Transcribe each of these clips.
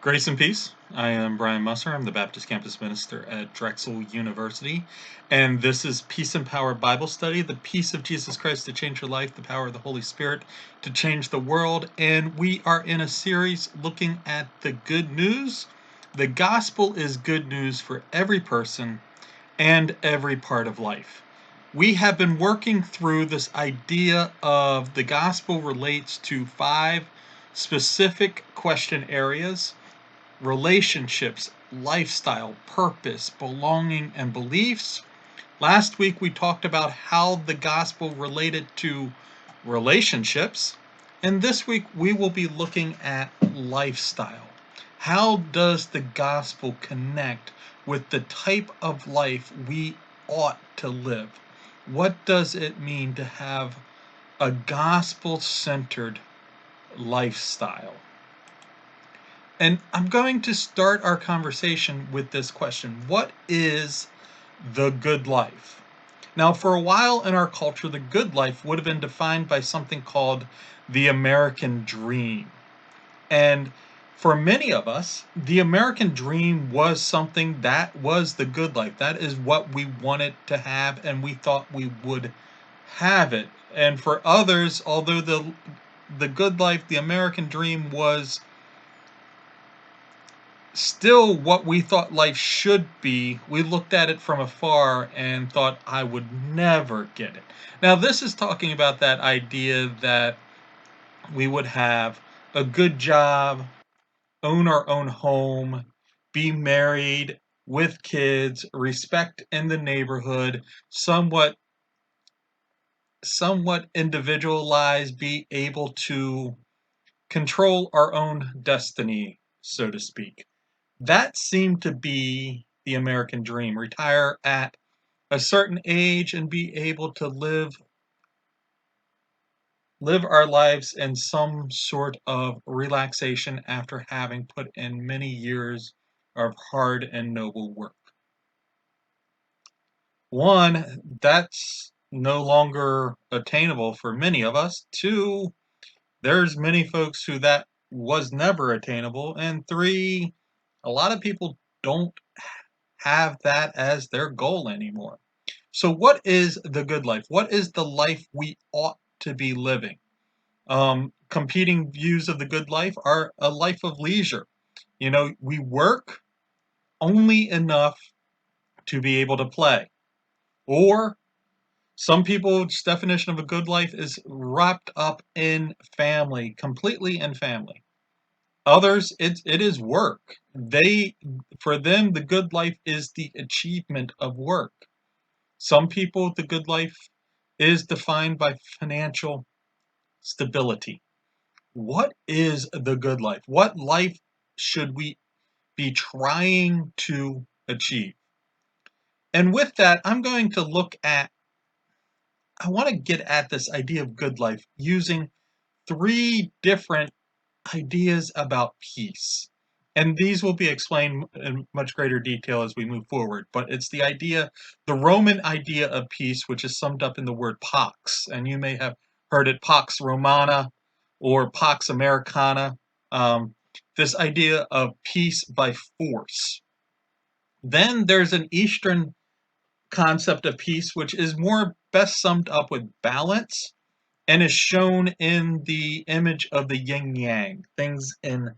Grace and peace. I am Brian Musser. I'm the Baptist campus minister at Drexel University. And this is Peace and Power Bible Study, the peace of Jesus Christ to change your life, the power of the Holy Spirit to change the world. And we are in a series looking at the good news. The gospel is good news for every person and every part of life. We have been working through this idea of the gospel relates to 5 specific question areas: relationships, lifestyle, purpose, belonging, and beliefs. Last week we talked about how the gospel related to relationships, and this week we will be looking at lifestyle. How does the gospel connect with the type of life we ought to live? What does it mean to have a gospel-centered lifestyle? And I'm going to start our conversation with this question: what is the good life? Now, for a while in our culture, the good life would have been defined by something called the American dream. And for many of us, the American dream was something that was the good life. That is what we wanted to have, and we thought we would have it. And for others, although the good life, the American dream, was still what we thought life should be, we looked at it from afar and thought, I would never get it. Now, this is talking about that idea that we would have a good job, own our own home, be married with kids, respect in the neighborhood, somewhat individualized, be able to control our own destiny, so to speak. That seemed to be the American dream. Retire at a certain age and be able to live our lives in some sort of relaxation after having put in many years of hard and noble work. One, that's no longer attainable for many of us. Two, there's many folks who that was never attainable. And three, a lot of people don't have that as their goal anymore. So what is the good life? What is the life we ought to be living? Competing views of the good life are a life of leisure. We work only enough to be able to play. Or some people's definition of a good life is wrapped up in family, completely in family. Others, it is work. For them, the good life is the achievement of work. Some people, the good life is defined by financial stability. What is the good life? What life should we be trying to achieve? And with that, I want to get at this idea of good life using 3 different ideas about peace. And these will be explained in much greater detail as we move forward. But it's the Roman idea of peace, which is summed up in the word pax. And you may have heard it, pax romana or pax americana. This idea of peace by force. Then there's an Eastern concept of peace, which is more best summed up with balance, and is shown in the image of the Yin Yang, things in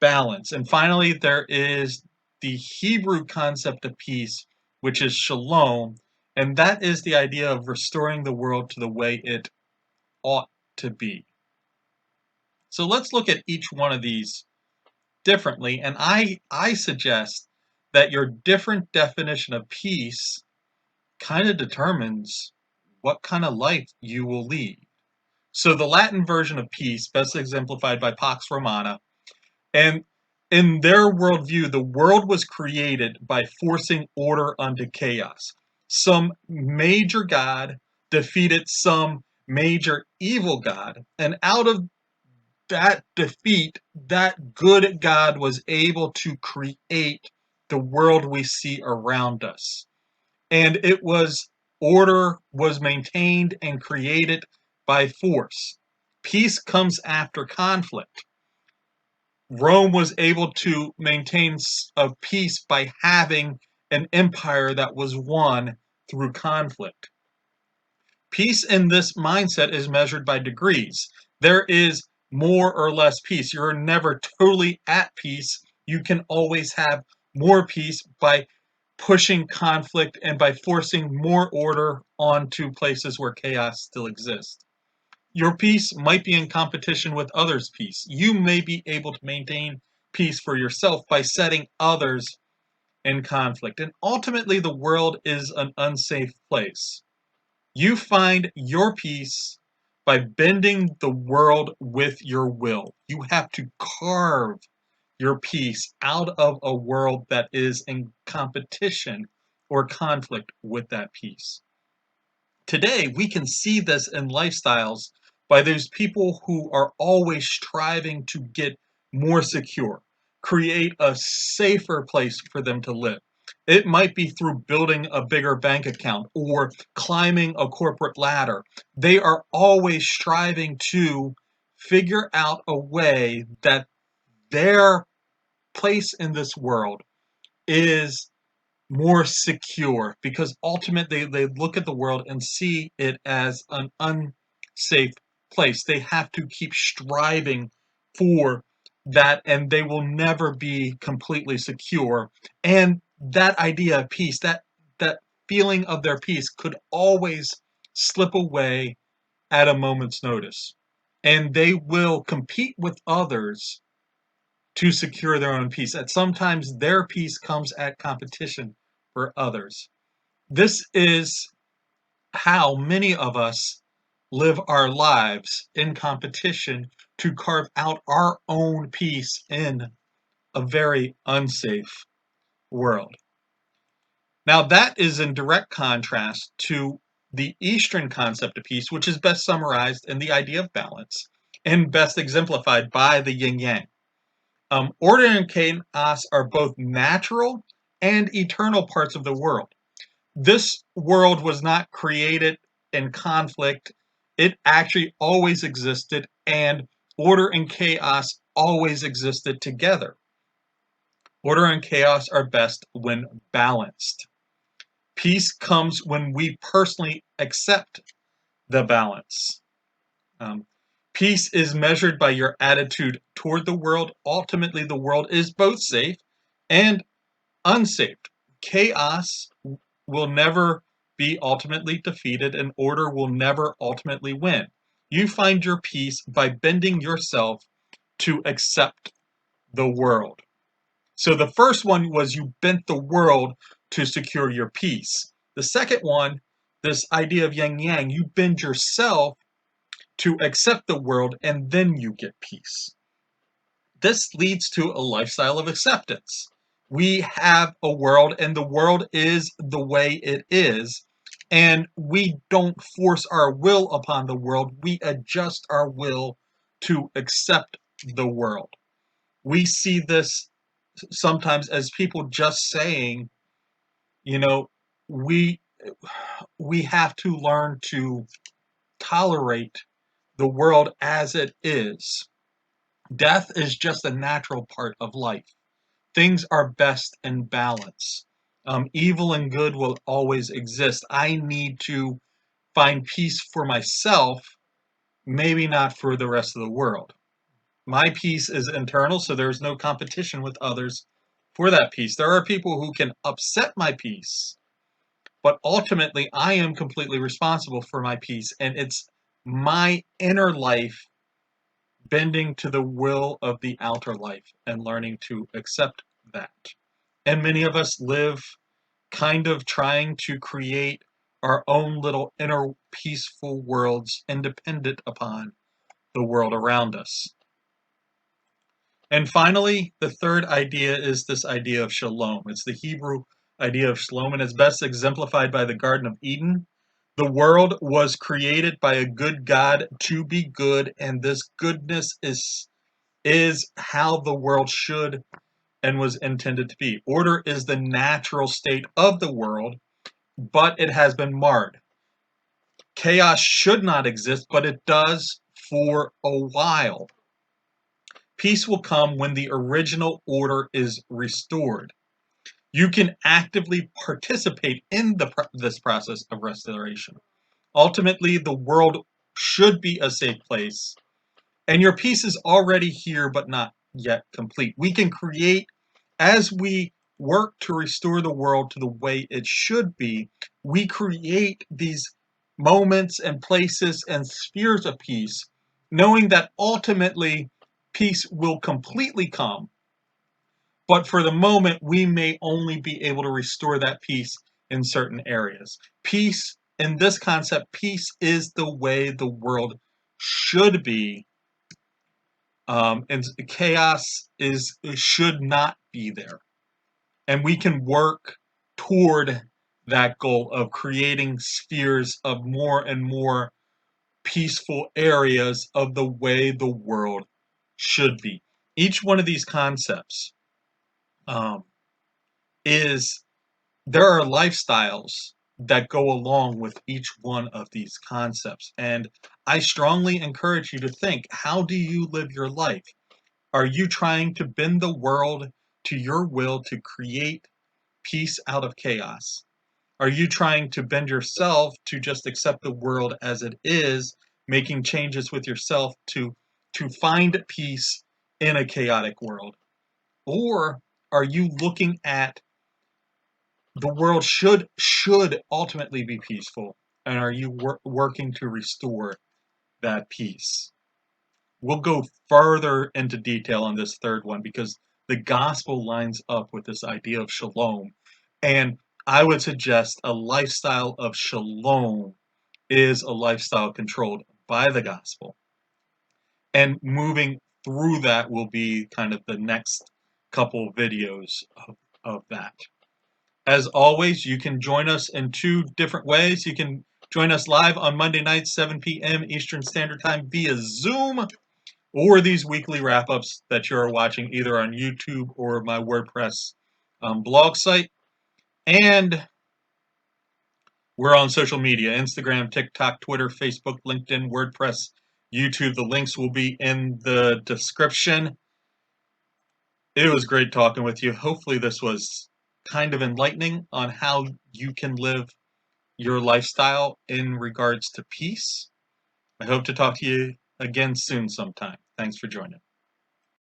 balance. And finally, there is the Hebrew concept of peace, which is Shalom, and that is the idea of restoring the world to the way it ought to be. So let's look at each one of these differently, and I suggest that your different definition of peace kind of determines what kind of life you will lead. So the Latin version of peace, best exemplified by Pax Romana, and in their worldview, the world was created by forcing order unto chaos. Some major god defeated some major evil god, and out of that defeat, that good God was able to create the world we see around us. And order was maintained and created by force. Peace comes after conflict. Rome was able to maintain a peace by having an empire that was won through conflict. Peace in this mindset is measured by degrees. There is more or less peace. You're never totally at peace. You can always have more peace by pushing conflict and by forcing more order onto places where chaos still exists. Your peace might be in competition with others' peace. You may be able to maintain peace for yourself by setting others in conflict. And ultimately, the world is an unsafe place. You find your peace by bending the world with your will. You have to carve your peace out of a world that is in competition or conflict with that peace. Today, we can see this in lifestyles by those people who are always striving to get more secure, create a safer place for them to live. It might be through building a bigger bank account or climbing a corporate ladder. They are always striving to figure out a way that their place in this world is more secure, because ultimately they look at the world and see it as an unsafe place. They have to keep striving for that, and they will never be completely secure. And that idea of peace, that feeling of their peace, could always slip away at a moment's notice. And they will compete with others to secure their own peace. And sometimes their peace comes at competition for others. This is how many of us live our lives, in competition to carve out our own peace in a very unsafe world. Now, that is in direct contrast to the Eastern concept of peace, which is best summarized in the idea of balance and best exemplified by the Yin Yang. Order and chaos are both natural and eternal parts of the world. This world was not created in conflict. It actually always existed, and order and chaos always existed together. Order and chaos are best when balanced. Peace comes when we personally accept the balance. Um, Peace is measured by your attitude toward the world. Ultimately, the world is both safe and unsafe. Chaos will never be ultimately defeated, and order will never ultimately win. You find your peace by bending yourself to accept the world. So the first one was you bent the world to secure your peace. The second one, this idea of yin yang, you bend yourself to accept the world, and then you get peace. This leads to a lifestyle of acceptance. We have a world, and the world is the way it is, and we don't force our will upon the world. We adjust our will to accept the world. We see this sometimes as people just saying, you know, we we have to learn to tolerate the world as it is. Death is just a natural part of life. Things are best in balance. Evil and good will always exist. I need to find peace for myself, maybe not for the rest of the world. My peace is internal, so there's no competition with others for that peace. There are people who can upset my peace, but ultimately I am completely responsible for my peace, and it's my inner life bending to the will of the outer life and learning to accept that. And many of us live kind of trying to create our own little inner peaceful worlds independent upon the world around us. And finally, the third idea is this idea of shalom. It's the Hebrew idea of shalom, and it's best exemplified by the Garden of Eden. The world was created by a good God to be good, and this goodness is how the world should and was intended to be. Order is the natural state of the world, but it has been marred. Chaos should not exist, but it does for a while. Peace will come when the original order is restored. You can actively participate in this process of restoration. Ultimately, the world should be a safe place, and your peace is already here but not yet complete. We can create, as we work to restore the world to the way it should be, we create these moments and places and spheres of peace, knowing that ultimately peace will completely come. But for the moment, we may only be able to restore that peace in certain areas. Peace, in this concept, peace is the way the world should be, and chaos should not be there. And we can work toward that goal of creating spheres of more and more peaceful areas of the way the world should be. Each one of these concepts um, is there are lifestyles that go along with each one of these concepts. And I strongly encourage you to think, how do you live your life? Are you trying to bend the world to your will to create peace out of chaos? Are you trying to bend yourself to just accept the world as it is, making changes with yourself to find peace in a chaotic world? Or are you looking at the world should ultimately be peaceful, and are you working to restore that peace? We'll go further into detail on this third one because the gospel lines up with this idea of shalom, and I would suggest a lifestyle of shalom is a lifestyle controlled by the gospel, and moving through that will be kind of the next couple videos of that. As always, you can join us in two different ways. You can join us live on Monday nights, 7 p.m. Eastern Standard Time via Zoom, or these weekly wrap-ups that you're watching either on YouTube or my WordPress blog site. And we're on social media, Instagram, TikTok, Twitter, Facebook, LinkedIn, WordPress, YouTube. The links will be in the description. It was great talking with you. Hopefully this was kind of enlightening on how you can live your lifestyle in regards to peace. I hope to talk to you again soon sometime. Thanks for joining.